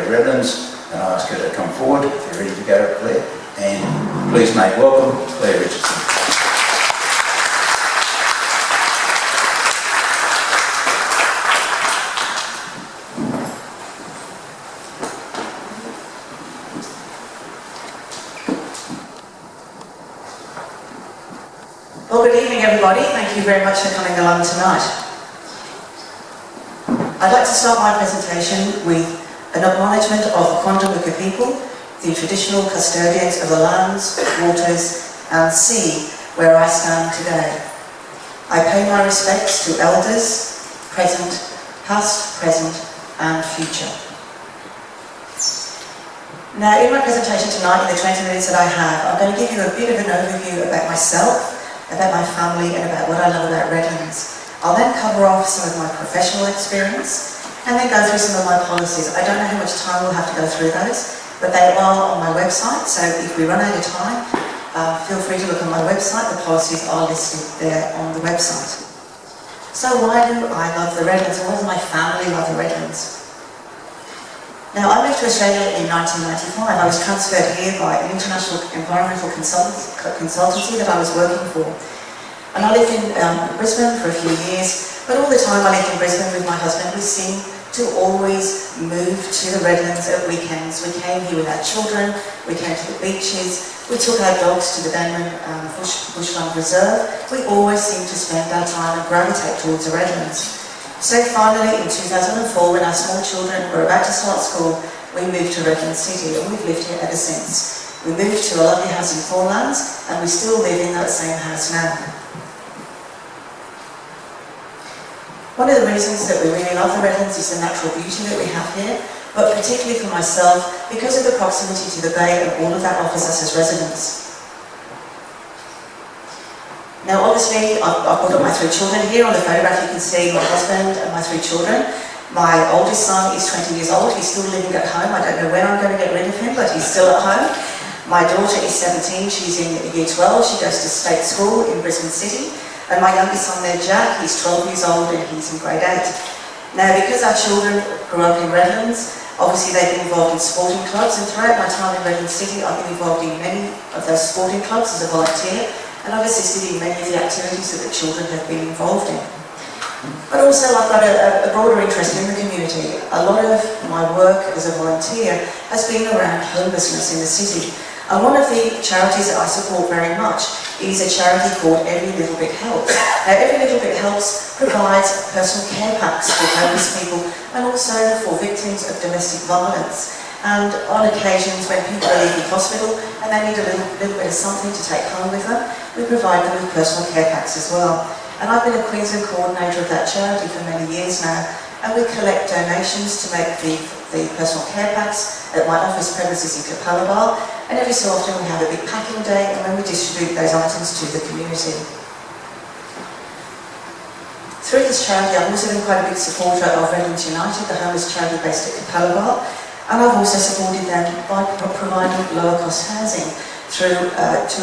Redlands, and I ask her to come forward if you're ready to go, Claire. And please make welcome Claire Richardson. Well, good evening everybody. Thank you very much for coming along tonight. I'd like to start my presentation with an acknowledgement of the Quandamooka people, the traditional custodians of the lands, waters and sea where I stand today. I pay my respects to elders, present, past, present and future. Now in my presentation tonight, in the 20 minutes that I have, I'm going to give you a bit of an overview about myself, about my family and about what I love about Redlands. I'll then cover off some of my professional experience and then go through some of my policies. I don't know how much time we'll have to go through those, but they are on my website, so if we run out of time, feel free to look on my website. The policies are listed there on the website. So why do I love the Redlands, and why does my family love the Redlands? Now, I moved to Australia in 1995. I was transferred here by an international environmental consultancy that I was working for. And I lived in Brisbane for a few years, but all the time I lived in Brisbane with my husband, we seemed to always move to the Redlands at weekends. We came here with our children, we came to the beaches, we took our dogs to the Denman Bushland Reserve. We always seemed to spend our time and gravitate towards the Redlands. So finally, in 2004, when our small children were about to start school, we moved to Redland City, and we've lived here ever since. We moved to a lovely house in Redlands, and we still live in that same house now. One of the reasons that we really love the Redlands is the natural beauty that we have here, but particularly for myself, because of the proximity to the bay and all of that offers us as residents. Now obviously, I've put up my 3 children here. On the photograph you can see my husband and my 3 children. My oldest son is 20 years old, he's still living at home. I don't know when I'm going to get rid of him, but he's still at home. My daughter is 17, she's in year 12, she goes to state school in Brisbane City. And my youngest son there, Jack, he's 12 years old and he's in grade 8. Now, because our children grew up in Redlands, obviously they've been involved in sporting clubs, and throughout my time in Redland City, I've been involved in many of those sporting clubs as a volunteer, and I've assisted in many of the activities that the children have been involved in. But also I've got a broader interest in the community. A lot of my work as a volunteer has been around homelessness in the city. And one of the charities that I support very much is a charity called Every Little Bit Helps. Now, Every Little Bit Helps provides personal care packs for homeless people and also for victims of domestic violence. And on occasions when people are leaving hospital and they need a little bit of something to take home with them, we provide them with personal care packs as well. And I've been a Queensland coordinator of that charity for many years now, and we collect donations to make the personal care packs at my office premises in Capalaba, and every so often we have a big packing day and when we distribute those items to the community. Through this charity I've also been quite a big supporter of Redlands United, the homeless charity based at Capalaba, and I've also supported them by providing lower cost housing through 2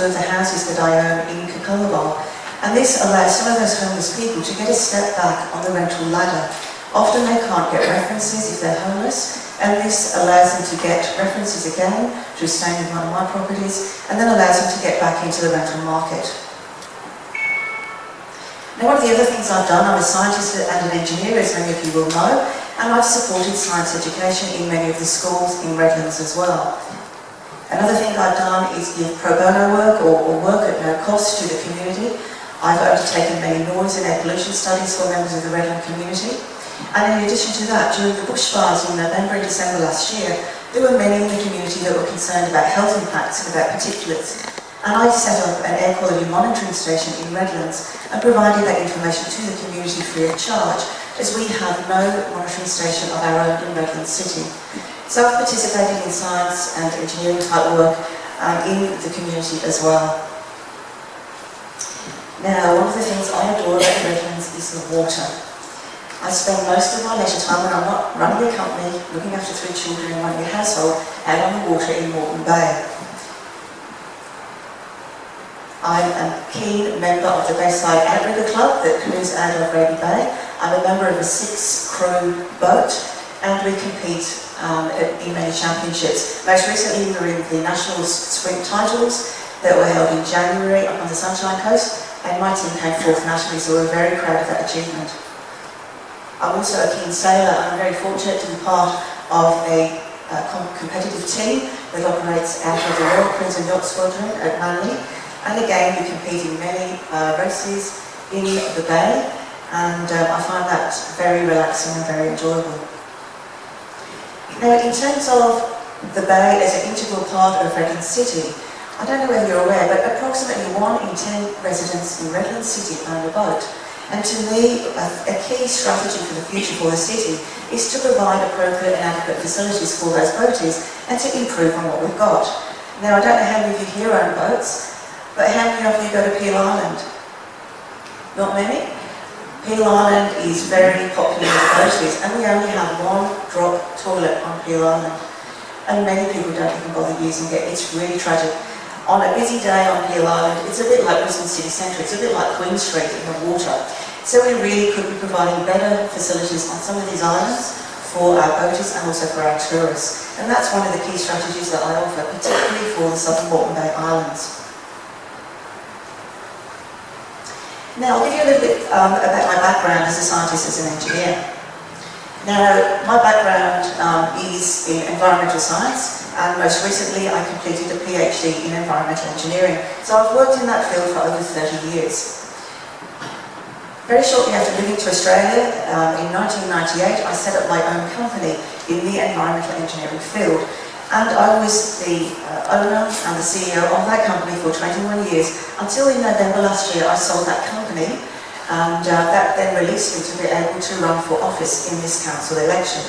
of the houses that I own in Capalaba. And this allows some of those homeless people to get a step back on the rental ladder. Often they can't get references if they're homeless, and this allows them to get references again through staying with one of my properties, and then allows them to get back into the rental market. Now, one of the other things I've done, I'm a scientist and an engineer, as many of you will know, and I've supported science education in many of the schools in Redlands as well. Another thing I've done is give pro bono work or work at no cost to the community. I've undertaken many noise and air pollution studies for members of the Redland community. And in addition to that, during the bushfires in November and December last year, there were many in the community that were concerned about health impacts and about particulates. And I set up an air quality monitoring station in Redlands and provided that information to the community free of charge, as we have no monitoring station of our own in Redland City. So I've participated in science and engineering type work in the community as well. Now, one of the things I adore about Redlands is the water. I spend most of my leisure time when I'm not running a company, looking after 3 children and running a household, out on the water in Moreton Bay. I'm a keen member of the Bayside Outrigger Club that cruise out of Redland Bay. I'm a member of a 6-crew boat, and we compete in many championships. Most recently we were in the National Sprint Titles that were held in January up on the Sunshine Coast, and my team came 4th nationally, so we're very proud of that achievement. I'm also a keen sailor, and I'm very fortunate to be part of a competitive team that operates out of the Royal Cruise and Yacht Squadron at Manly. And again, we compete in many races in the bay, and I find that very relaxing and very enjoyable. Now, in terms of the bay as an integral part of Redland City, I don't know whether you're aware, but approximately 1 in 10 residents in Redland City own a boat. And to me, a key strategy for the future for the city is to provide appropriate and adequate facilities for those boaties and to improve on what we've got. Now, I don't know how many of you here own boats, but how many of you go to Peel Island? Not many? Peel Island is very popular with boaties, and we only have 1 drop toilet on Peel Island. And many people don't even bother using it. It's really tragic. On a busy day on Peel Island, it's a bit like Brisbane City Centre, it's a bit like Queen Street in the water. So we really could be providing better facilities on some of these islands for our boaties and also for our tourists. And that's one of the key strategies that I offer, particularly for the Southern Moreton Bay Islands. Now, I'll give you a little bit about my background as a scientist, as an engineer. Now, my background is in environmental science, and most recently I completed a PhD in environmental engineering. So I've worked in that field for over 30 years. Very shortly after moving to Australia, in 1998, I set up my own company in the environmental engineering field. And I was the owner and the CEO of that company for 21 years, until in November last year I sold that company, and that then released me to be able to run for office in this council election.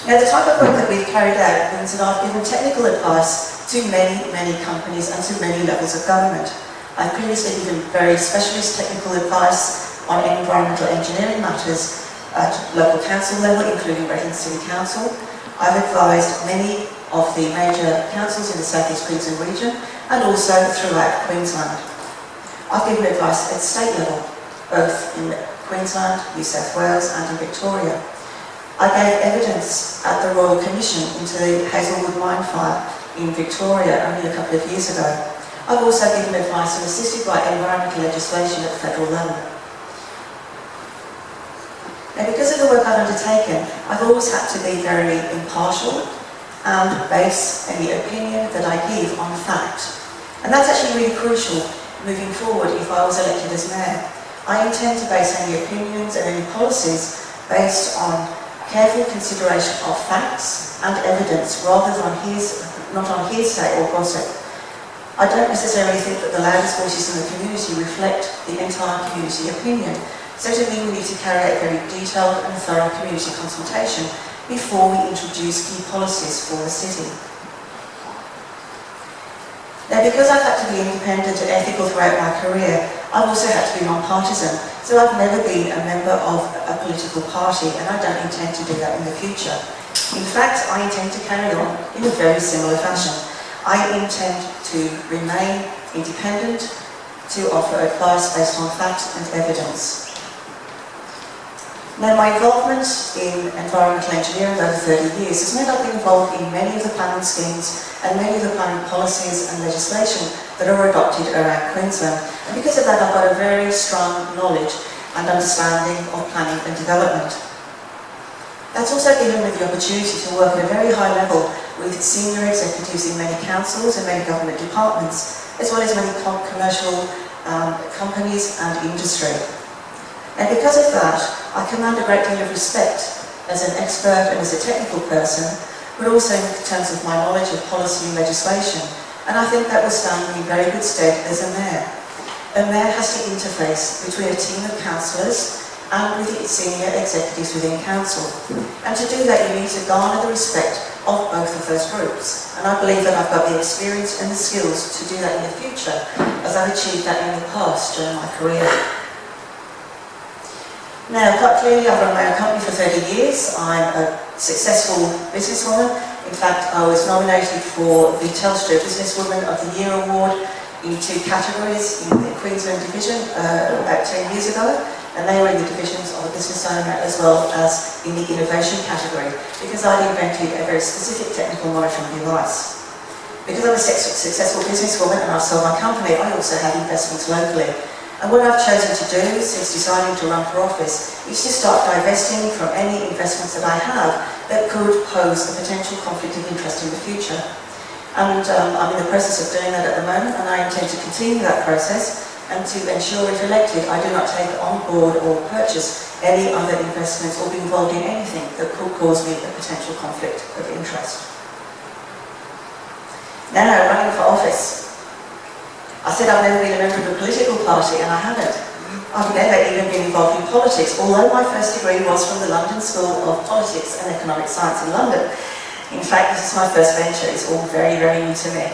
Now, the type of work that we've carried out means that I've given technical advice to many companies and to many levels of government. I've previously given very specialist technical advice on environmental engineering matters at local council level, including Redland City Council. I've advised many of the major councils in the South East Queensland region and also throughout Queensland. I've given advice at state level, both in Queensland, New South Wales and in Victoria. I gave evidence at the Royal Commission into the Hazelwood mine fire in Victoria only a couple of years ago. I've also given advice and assisted by environmental legislation at the federal level. Now, because of the work I've undertaken, I've always had to be very impartial and base any opinion that I give on fact. And that's actually really crucial moving forward if I was elected as Mayor. I intend to base any opinions and any policies based on careful consideration of facts and evidence rather than not on hearsay or gossip. I don't necessarily think that the loudest voices in the community reflect the entire community opinion. So to me, we need to carry out very detailed and thorough community consultation before we introduce key policies for the city. Now, because I've had to be independent and ethical throughout my career, I've also had to be non-partisan. So I've never been a member of a political party, and I don't intend to do that in the future. In fact, I intend to carry on in a very similar fashion. I intend to remain independent, to offer advice based on fact and evidence. Now, my involvement in environmental engineering over 30 years has meant I've been involved in many of the planning schemes and many of the planning policies and legislation that are adopted around Queensland. And because of that, I've got a very strong knowledge and understanding of planning and development. That's also given me the opportunity to work at a very high level with senior executives in many councils and many government departments, as well as many commercial companies and industry. And because of that, I command a great deal of respect as an expert and as a technical person, but also in terms of my knowledge of policy and legislation. And I think that will stand me in very good stead as a mayor. A mayor has to interface between a team of councillors and with its senior executives within council. And to do that, you need to garner the respect of both of those groups. And I believe that I've got the experience and the skills to do that in the future, as I've achieved that in the past during my career. Now, quite clearly, I've run my own company for 30 years. I'm a successful businesswoman. In fact, I was nominated for the Telstra Businesswoman of the Year award in 2 categories in the Queensland division about 10 years ago, and they were in the divisions of a business owner as well as in the innovation category, because I'd invented a very specific technical monitoring device. Because I'm a successful businesswoman and I've sold my company, I also have investments locally. And what I've chosen to do since deciding to run for office is to start divesting from any investments that I have that could pose a potential conflict of interest in the future. And I'm in the process of doing that at the moment, and I intend to continue that process and to ensure, if elected, I do not take on board or purchase any other investments or be involved in anything that could cause me a potential conflict of interest. Now, running for office. I said I've never been a member of a political party, and I haven't. I've never even been involved in politics, although my first degree was from the London School of Politics and Economic Science in London. In fact, this is my first venture. It's all very, very new to me.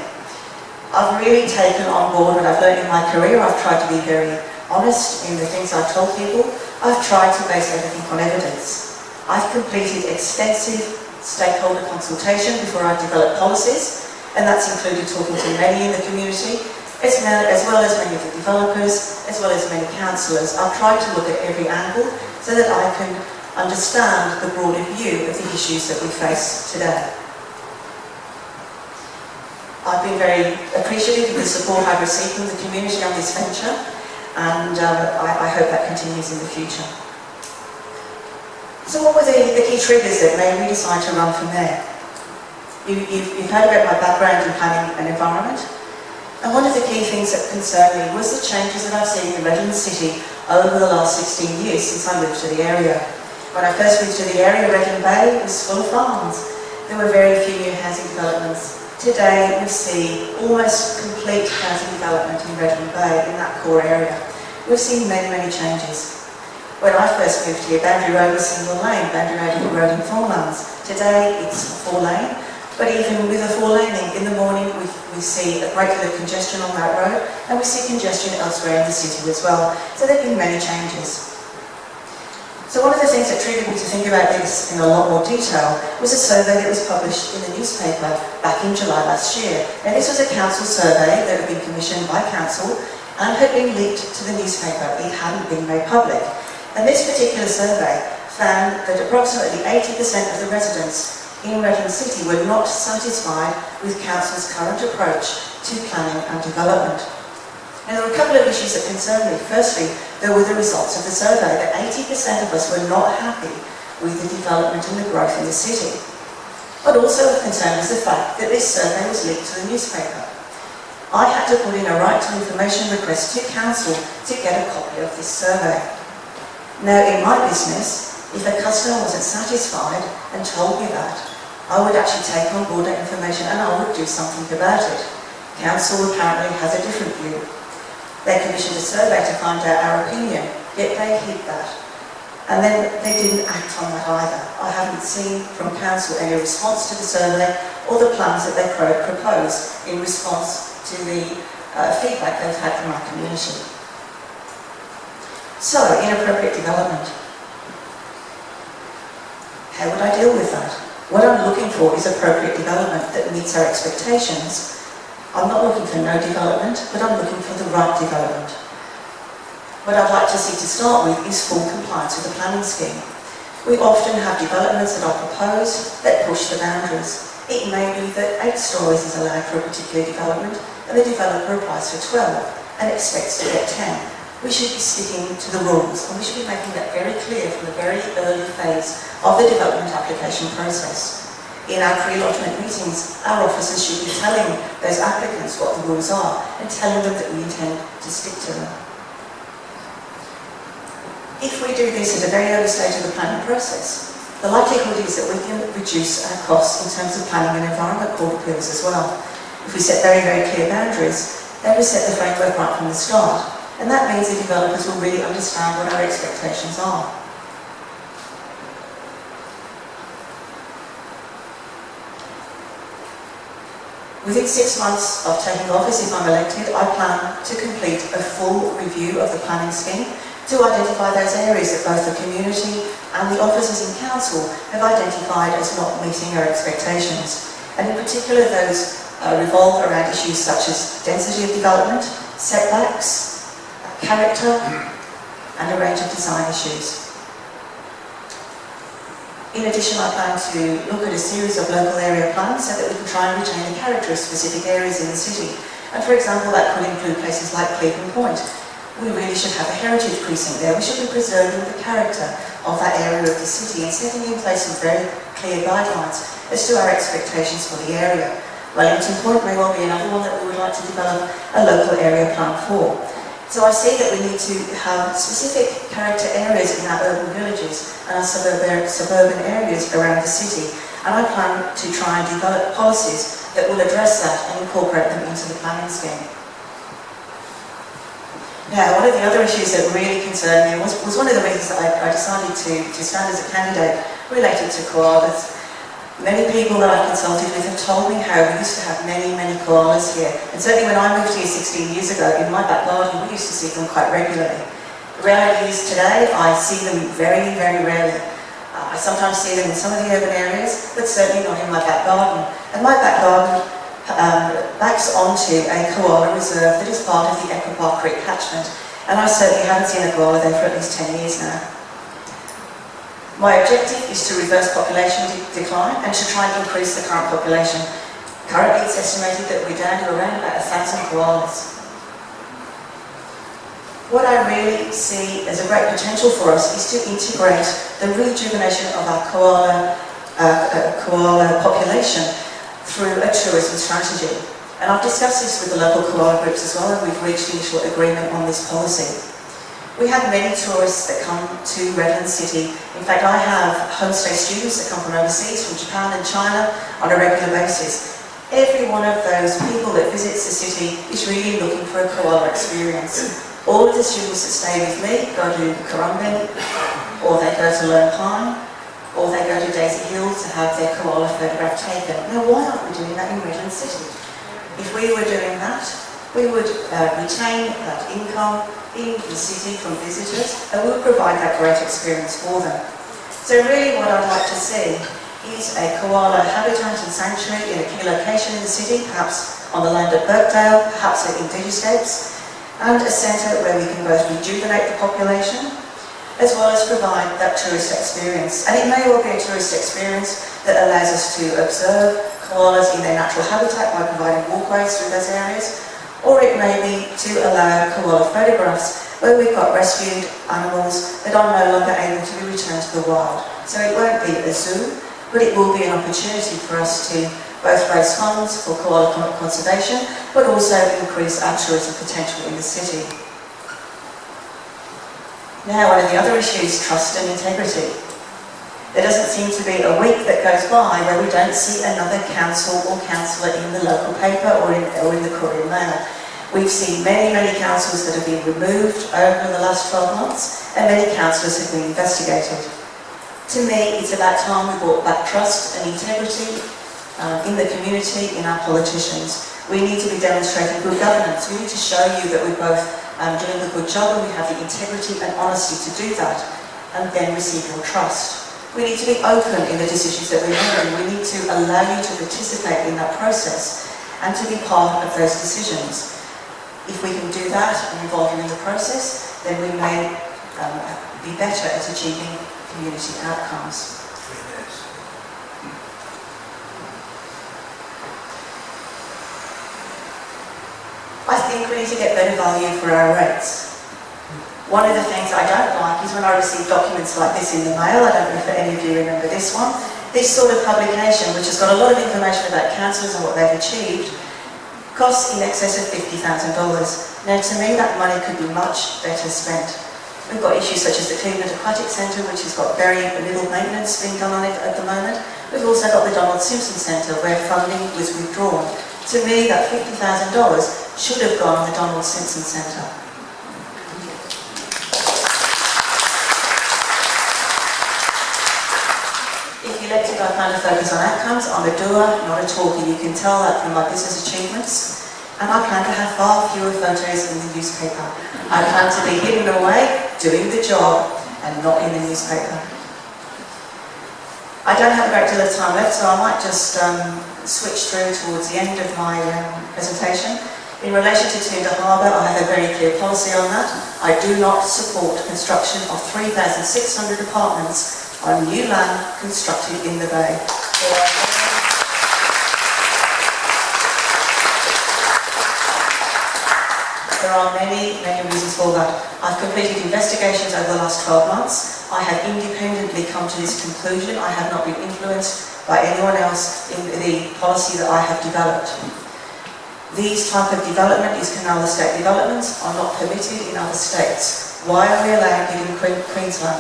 I've really taken on board what I've learned in my career. I've tried to be very honest in the things I've told people. I've tried to base everything on evidence. I've completed extensive stakeholder consultation before I've developed policies, and that's included talking to many in the community, as well as many of the developers, as well as many councillors. I've tried to look at every angle so that I can understand the broader view of the issues that we face today. I've been very appreciative of the support I've received from the community on this venture, and I hope that continues in the future. So what were the key triggers that made me decide to run from there? You've heard about my background in planning and environment. And one of the key things that concerned me was the changes that I've seen in Redlands City over the last 16 years since I moved to the area. When I first moved to the area, Redland Bay was full of farms. There were very few new housing developments. Today, we see almost complete housing development in Redland Bay, in that core area. We've seen many, many changes. When I first moved here, Boundary Road was single lane, Boundary Road in farmlands. Today, it's 4-lane. But even with a 4-laning, in the morning we see a great deal of congestion on that road, and we see congestion elsewhere in the city as well. So there have been many changes. So one of the things that triggered me to think about this in a lot more detail was a survey that was published in the newspaper back in July last year. And this was a council survey that had been commissioned by council and had been leaked to the newspaper. It hadn't been made public. And this particular survey found that approximately 80% of the residents in Redland City were not satisfied with Council's current approach to planning and development. Now, there were a couple of issues that concerned me. Firstly, there were the results of the survey, that 80% of us were not happy with the development and the growth in the city. But also of concern was the fact that this survey was leaked to the newspaper. I had to put in a right to information request to Council to get a copy of this survey. Now, in my business, if a customer wasn't satisfied and told me that, I would actually take on board that information and I would do something about it. Council apparently has a different view. They commissioned a survey to find out our opinion, yet they hid that. And then they didn't act on that either. I haven't seen from Council any response to the survey or the plans that they propose in response to the feedback they've had from our community. So, inappropriate development. How would I deal with that? What I'm looking for is appropriate development that meets our expectations. I'm not looking for no development, but I'm looking for the right development. What I'd like to see to start with is full compliance with the planning scheme. We often have developments that are proposed that push the boundaries. It may be that 8 stories is allowed for a particular development, and the developer applies for 12 and expects to get 10. We should be sticking to the rules, and we should be making that very clear from the very early phase of the development application process. In our pre-lodgement meetings, our officers should be telling those applicants what the rules are and telling them that we intend to stick to them. If we do this at a very early stage of the planning process, the likelihood is that we can reduce our costs in terms of planning and environment court appeals as well. If we set very, very clear boundaries, then we set the framework right from the start. And that means the developers will really understand what our expectations are. Within 6 months of taking office, if I'm elected, I plan to complete a full review of the planning scheme to identify those areas that both the community and the officers in council have identified as not meeting our expectations. And in particular, those revolve around issues such as density of development, setbacks, character, and a range of design issues. In addition, I plan to look at a series of local area plans so that we can try and retain the character of specific areas in the city. And for example, that could include places like Cleveland Point. We really should have a heritage precinct there. We should be preserving the character of that area of the city and setting in place some very clear guidelines as to our expectations for the area. Wellington Point may well be another one that we would like to develop a local area plan for. So I see that we need to have specific character areas in our urban villages and our suburban areas around the city. And I plan to try and develop policies that will address that and incorporate them into the planning scheme. Now, one of the other issues that really concerned me was one of the reasons that I decided to stand as a candidate related to koalas. Many people that I've consulted with have told me how we used to have many koalas here. And certainly when I moved here 16 years ago, in my back garden, we used to see them quite regularly. The reality is today, I see them very rarely. I sometimes see them in some of the urban areas, but certainly not in my back garden. And my back garden backs onto a koala reserve that is part of the Echo Park Creek catchment. And I certainly haven't seen a koala there for at least 10 years now. My objective is to reverse population decline and to try and increase the current population. Currently it's estimated that we're down to around about 1,000 koalas. What I really see as a great potential for us is to integrate the rejuvenation of our koala population through a tourism strategy. And I've discussed this with the local koala groups as well, and we've reached initial agreement on this policy. We have many tourists that come to Redland City. In fact, I have homestay students that come from overseas, from Japan and China, on a regular basis. Every one of those people that visits the city is really looking for a koala experience. All of the students that stay with me go to Currumbin, or they go to Lone Pine, or they go to Daisy Hill to have their koala photograph taken. Now, why aren't we doing that in Redland City? If we were doing that, we would retain that income in the city from visitors, and we would provide that great experience for them. So really what I'd like to see is a koala habitat and sanctuary in a key location in the city, perhaps on the land at Birkdale, perhaps at Indigiscapes, and a centre where we can both rejuvenate the population as well as provide that tourist experience. And it may well be a tourist experience that allows us to observe koalas in their natural habitat by providing walkways through those areas, or it may be to allow koala photographs where we've got rescued animals that are no longer able to be returned to the wild. So it won't be a zoo, but it will be an opportunity for us to both raise funds for koala conservation, but also increase our tourism potential in the city. Now, one of the other issues, trust and integrity. There doesn't seem to be a week that goes by where we don't see another council or councillor in the local paper or in the Courier Mail. We've seen many councils that have been removed over the last 12 months, and many councillors have been investigated. To me, it's about time we brought back trust and integrity in the community, in our politicians. We need to be demonstrating good governance. We need to show you that we're both doing a good job and we have the integrity and honesty to do that, and then receive your trust. We need to be open in the decisions that we're making. We need to allow you to participate in that process and to be part of those decisions. If we can do that and involve you in the process, then we may be better at achieving community outcomes. I think we need to get better value for our rates. One of the things I don't like is when I receive documents like this in the mail. I don't know if any of you remember this one. This sort of publication, which has got a lot of information about councils and what they've achieved, costs in excess of $50,000. Now, to me, that money could be much better spent. We've got issues such as the Cleveland Aquatic Centre, which has got very little maintenance being done on it at the moment. We've also got the Donald Simpson Centre, where funding was withdrawn. To me, that $50,000 should have gone to the Donald Simpson Centre. If elected, I plan to focus on outcomes. I'm a doer, not a talker. You can tell that from my business achievements. And I plan to have far fewer photos in the newspaper. I plan to be hidden away doing the job and not in the newspaper. I don't have a great deal of time left, so I might just switch through towards the end of my presentation. In relation to Tinder Harbour, I have a very clear policy on that. I do not support construction of 3,600 apartments on new land constructed in the bay. There are many reasons for that. I've completed investigations over the last 12 months. I have independently come to this conclusion. I have not been influenced by anyone else in the policy that I have developed. These type of development, these canal estate developments, are not permitted in other states. Why are we allowing it in Queensland?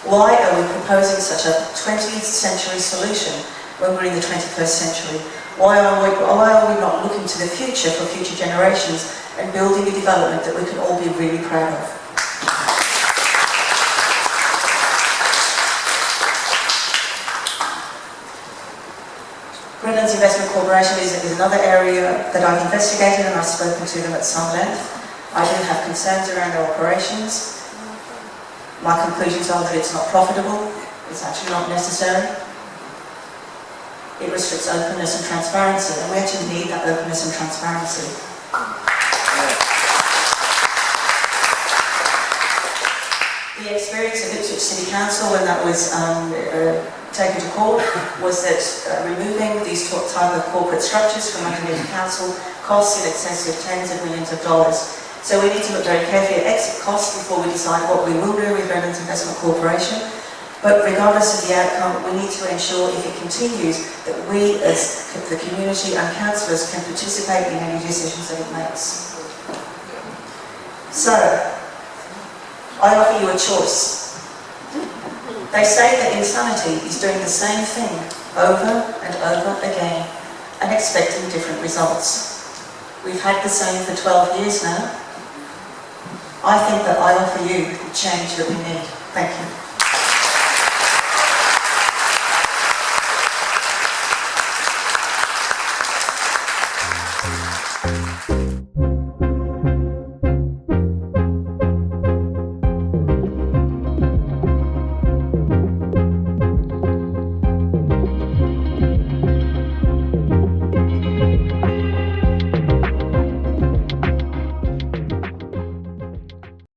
Why are we proposing such a 20th century solution when we're in the 21st century? Why are we not looking to the future for future generations and building a development that we can all be really proud of? Redlands Investment Corporation is another area that I've investigated, and I've spoken to them at some length. I do have concerns around their operations. My conclusions are that it's not profitable, it's actually not necessary. It restricts openness and transparency, and we actually need that openness and transparency. The experience of Ipswich City Council when that was taken to court was that removing these type of corporate structures from underneath the council costs in excess of tens of millions of dollars. So we need to look very carefully at exit costs before we decide what we will do with Redlands Investment Corporation. But regardless of the outcome, we need to ensure, if it continues, that we as the community and councillors can participate in any decisions that it makes. So, I offer you a choice. They say that insanity is doing the same thing over and over again and expecting different results. We've had the same for 12 years now. I think that I offer you the change that we need. Thank you.